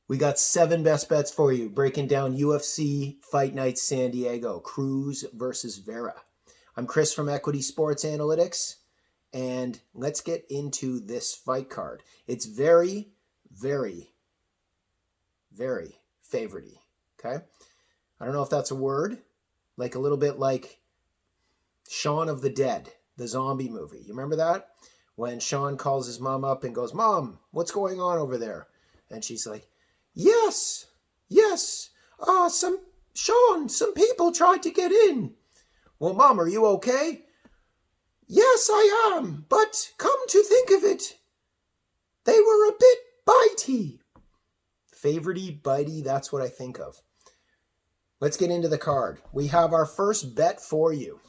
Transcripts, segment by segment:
We got 7 best bets for you, breaking down UFC Fight Night San Diego, Cruz versus Vera. I'm Chris from Equity Sports Analytics, and let's get into this fight card. It's very, very, very favorite-y, okay? I don't know if that's a word, like a little bit like Shaun of the Dead, the zombie movie. You remember that? When Shaun calls his mom up and goes, "Mom, what's going on over there?" And she's like, Yes. Some people tried to get in. Well, Mom, are you okay? Yes, I am, but come to think of it, they were a bit bitey. Favorite-y, bitey, that's what I think of. Let's get into the card. We have our first bet for you.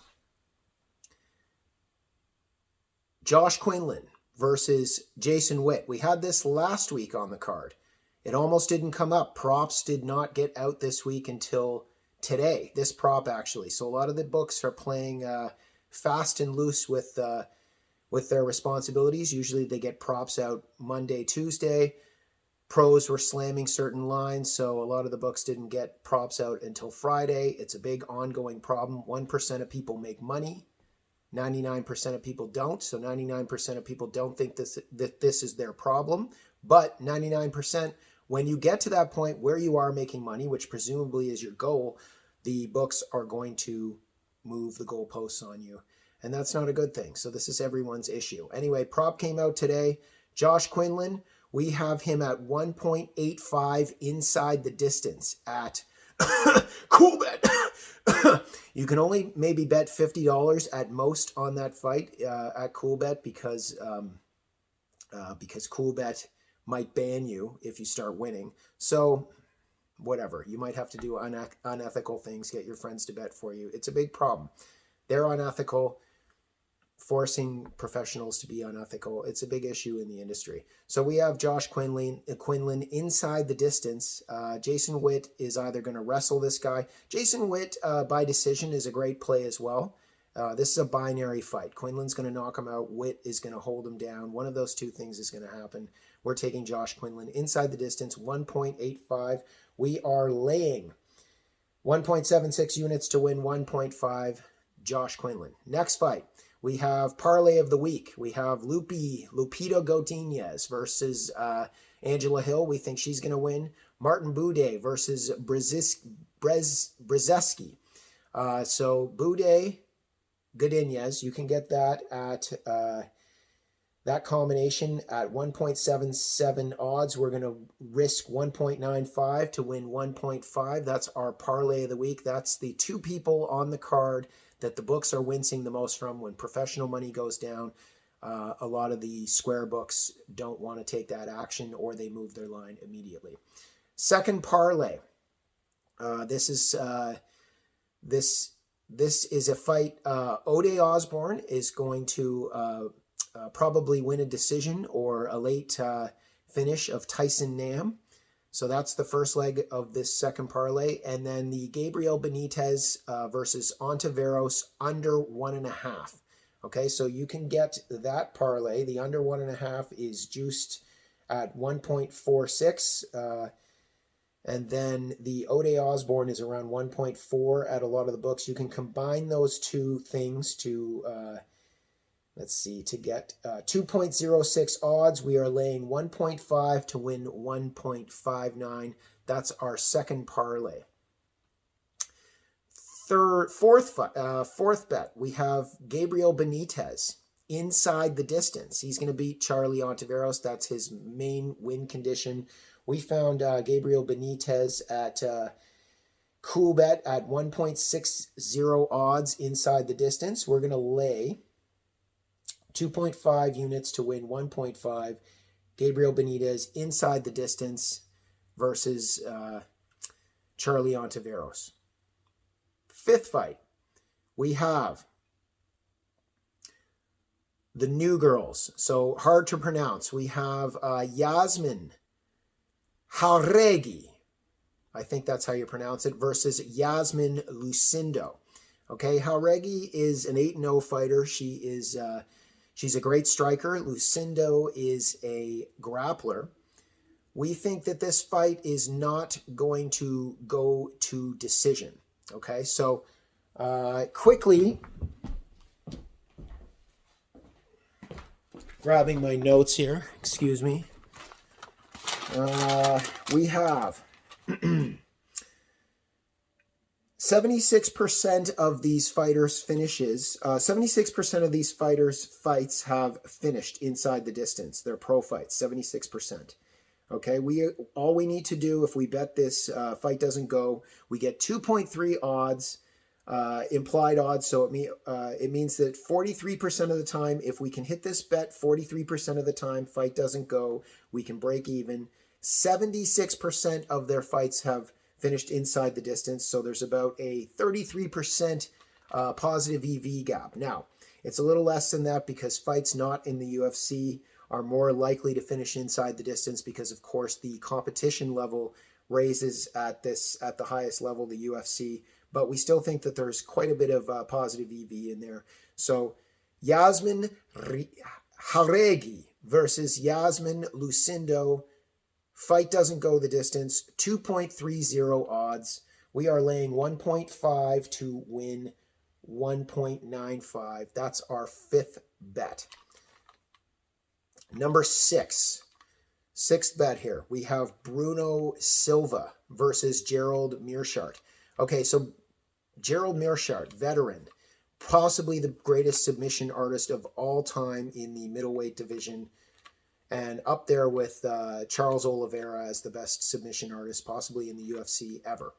Josh Quinlan versus Jason Witt. We had this last week on the card. It almost didn't come up. Props did not get out this week until today. This prop, actually. So a lot of the books are playing fast and loose with their responsibilities. Usually they get props out Monday, Tuesday. Pros were slamming certain lines, so a lot of the books didn't get props out until Friday. It's a big ongoing problem. 1% of people make money. 99% of people don't. So 99% of people don't think that this is their problem. But 99%, when you get to that point where you are making money, which presumably is your goal, the books are going to move the goalposts on you. And that's not a good thing. So this is everyone's issue. Anyway, prop came out today. Josh Quinlan, we have him at 1.85 inside the distance at Coolbet. You can only maybe bet $50 at most on that fight at Coolbet because Coolbet might ban you if you start winning. So whatever, you might have to do unethical things, get your friends to bet for you. It's a big problem. They're unethical, forcing professionals to be unethical. It's a big issue in the industry. So we have Josh Quinlan inside the distance. Jason Witt is either going to wrestle this guy. Jason Witt by decision is a great play as well. This is a binary fight. Quinlan's going to knock him out. Witt is going to hold him down. One of those two things is going to happen. We're taking Josh Quinlan inside the distance, 1.85. We are laying 1.76 units to win 1.5. Josh Quinlan. Next fight, we have parlay of the week. We have Lupita Godinez versus Angela Hill. We think she's going to win. Martin Buday versus Brzezinski. So Buday, Godinez, you can get that at that combination at 1.77 odds. We're going to risk 1.95 to win 1.5. That's our parlay of the week. That's the two people on the card that the books are wincing the most from when professional money goes down. A lot of the square books don't want to take that action, or they move their line immediately. Second parlay. This is a fight. Ode Osborne is going to probably win a decision or a late finish of Tyson Nam. So that's the first leg of this second parlay. And then the Gabriel Benitez versus Ontiveros under 1.5. Okay, so you can get that parlay. The under 1.5 is juiced at 1.46. And then the Ode Osborne is around 1.4 at a lot of the books. You can combine those two things to, to get 2.06 odds. We are laying 1.5 to win 1.59. That's our second parlay. Fourth bet, we have Gabriel Benitez inside the distance. He's going to beat Charlie Ontiveros. That's his main win condition. We found Gabriel Benitez at Coolbet at 1.60 odds inside the distance. We're going to lay 2.5 units to win 1.5. Gabriel Benitez inside the distance versus Charlie Ontiveros. Fifth fight, we have the new girls. So hard to pronounce. We have Yasmin Jauregui, I think that's how you pronounce it, versus Yasmin Luceno. Okay, Jauregui is an 8-0 fighter. She's a great striker. Luceno is a grappler. We think that this fight is not going to go to decision. Okay, so quickly grabbing my notes here. Excuse me. We have 76% of these fighters' finishes. 76% of these fighters' fights have finished inside the distance. They're pro fights. 76%. Okay, all we need to do if we bet this fight doesn't go, we get 2.3 odds, implied odds. So it means that 43% of the time, if we can hit this bet 43% of the time, fight doesn't go, we can break even. 76% of their fights have finished inside the distance. So there's about a 33% positive EV gap. Now, it's a little less than that because fights not in the UFC are more likely to finish inside the distance because, of course, the competition level raises at the highest level, the UFC. But we still think that there's quite a bit of positive EV in there. So Yasmin Jauregui versus Yasmin Luceno. Fight doesn't go the distance. 2.30 odds. We are laying 1.5 to win 1.95. That's our fifth bet. Number sixth bet here. We have Bruno Silva versus Gerald Meerschaert. Okay, so Gerald Meerschaert, veteran, possibly the greatest submission artist of all time in the middleweight division, and up there with Charles Oliveira as the best submission artist possibly in the UFC ever.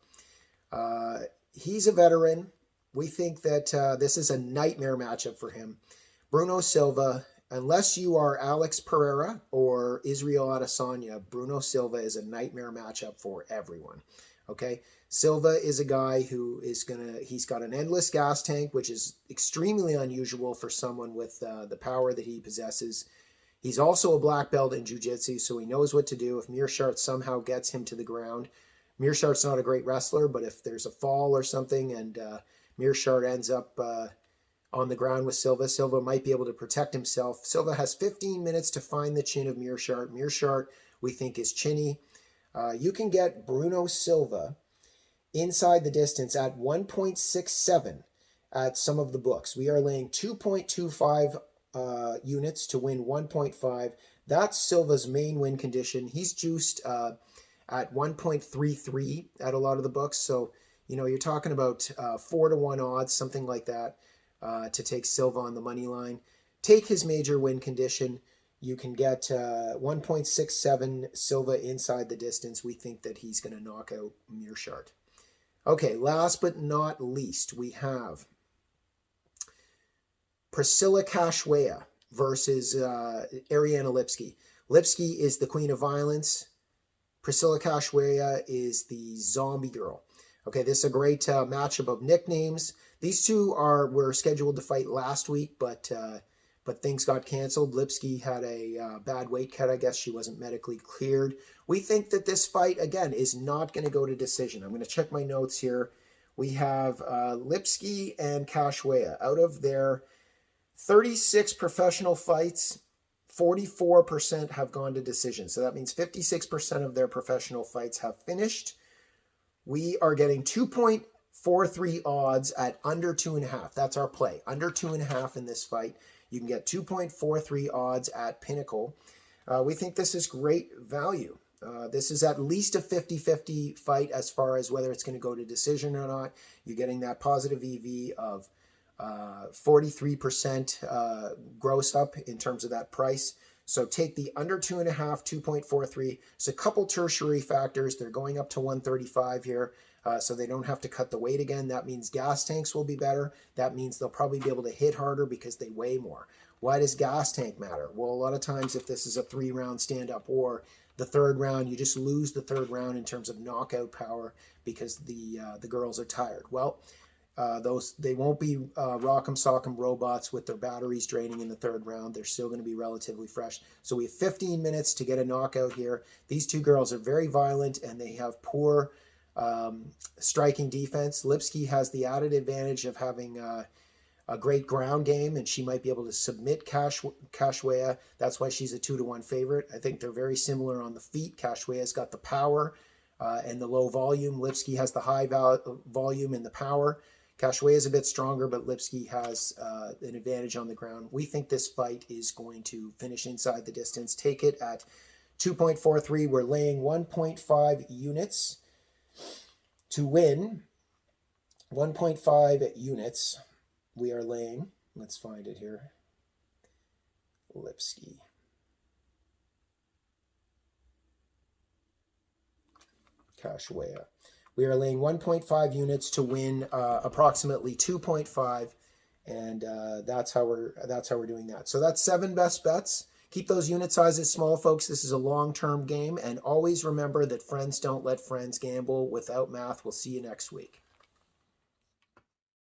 He's a veteran. We think that this is a nightmare matchup for him. Bruno Silva, unless you are Alex Pereira or Israel Adesanya, Bruno Silva is a nightmare matchup for everyone. Okay, Silva is a guy who is he's got an endless gas tank, which is extremely unusual for someone with the power that he possesses. He's also a black belt in jiu-jitsu, so he knows what to do if Meerschaert somehow gets him to the ground. Meerschaert's not a great wrestler, but if there's a fall or something and Meerschaert ends up on the ground with Silva, Silva might be able to protect himself. Silva has 15 minutes to find the chin of Meerschaert. Meerschaert, we think, is chinny. You can get Bruno Silva inside the distance at 1.67 at some of the books. We are laying 2.25 units to win 1.5. That's Silva's main win condition. He's juiced at 1.33 at a lot of the books. So, you're talking about 4-1 odds, something like that, to take Silva on the money line. Take his major win condition. You can get 1.67 Silva inside the distance. We think that he's going to knock out Meerschaert. Okay, last but not least, we have Priscilla Kashware versus Ariana Lipsky. Lipsky is the queen of violence. Priscilla Kashware is the zombie girl. Okay, this is a great matchup of nicknames. These two were scheduled to fight last week, but things got canceled. Lipsky had a bad weight cut. I guess she wasn't medically cleared. We think that this fight, again, is not going to go to decision. I'm going to check my notes here. We have Lipsky and Kashware. Out of their 36 professional fights, 44% have gone to decision. So that means 56% of their professional fights have finished. We are getting 2.43 odds at under 2.5. That's our play. Under 2.5 in this fight. You can get 2.43 odds at Pinnacle. We think this is great value. This is at least a 50-50 fight as far as whether it's going to go to decision or not. You're getting that positive EV of 43% gross up in terms of that price. So take the under 2.5, 2.43. It's a couple tertiary factors. They're going up to 135 here, so they don't have to cut the weight again. That means gas tanks will be better. That means they'll probably be able to hit harder because they weigh more. Why does gas tank matter? Well, a lot of times if this is a 3-round stand-up war, the third round, you just lose the third round in terms of knockout power because the girls are tired. Well, they won't be rock'em sock'em robots with their batteries draining in the third round. They're still going to be relatively fresh. So we have 15 minutes to get a knockout here. These two girls are very violent and they have poor striking defense. Lipsky has the added advantage of having a great ground game, and she might be able to submit Kashware. That's why she's a 2-1 favorite. I think they're very similar on the feet. Kashware's got the power and the low volume. Lipsky has the high volume and the power. Kashware is a bit stronger, but Lipsky has an advantage on the ground. We think this fight is going to finish inside the distance. Take it at 2.43. We're laying 1.5 units to win. 1.5 units we are laying. Let's find it here. Lipsky. Kashware. We are laying 1.5 units to win approximately 2.5, and that's how we're doing that. So that's 7 best bets. Keep those unit sizes small, folks. This is a long-term game, and always remember that friends don't let friends gamble. Without math, we'll see you next week.